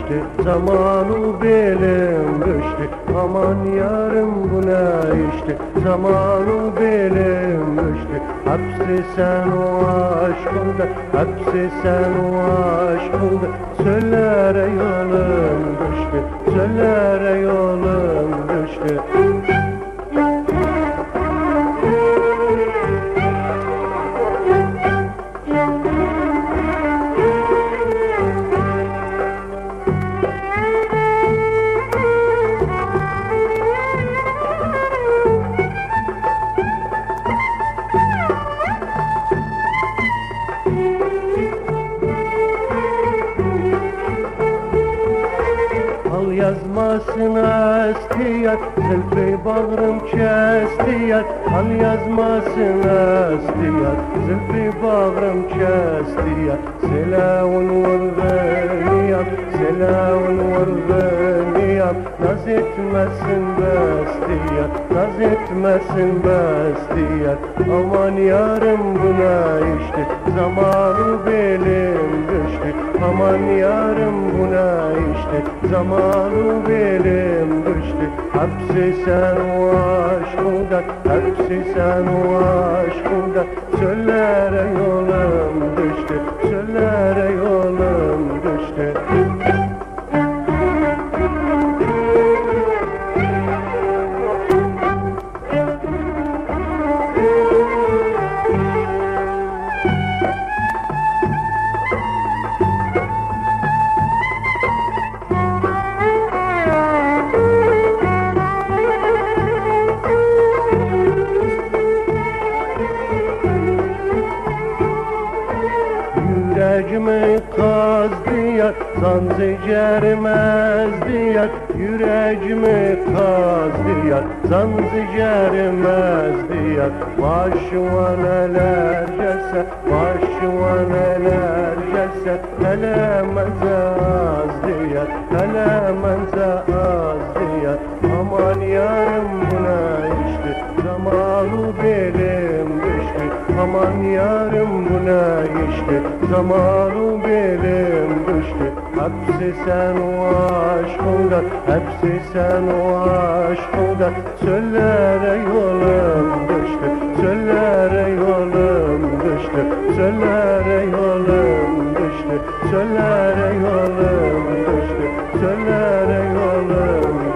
düştü, zamanı belim düştü. Aman yarım bu ne işti, zamanı belim düştü. Hepsi sen o aşkında, hepsi sen o aşkında. Söylere yolum düştü, söylere yolum düştü. Al yazmasına istiyat, zülfü bağrım kestiyat. Al yazmasına istiyat, zülfü bağrım kestiyat. Selavun vurganiyat, selavun vurganiyat. Naz etmesin bestiyat, naz etmesin bestiyat. Aman yarım buna işte, zamanı belim düştü. Aman yarım buna işte, zamanı belim düştü. Hepsi sen o aşkında, hepsi sen o aşkında. Söllere yolum düştü, söllere yolum düştü. Yüreğimi kazdiyat, zanzicerim ezdiyat. Yüreğimi kazdiyat, zanzicerim ezdiyat. Başıma neler gelse, başıma neler gelse. Hele menze az diyat, hele menze az diyat. Aman yarım buna işte, zamanı belim düştü. Aman yarım buna işte, zamanı belim düştü. Hepsi sen o aşkında, hepsi sen o aşkında. Söllere yolum düştü, söllere yolum düştü. Söllere yolum düştü, söllere yolum düştü. Söllere yolum düştü.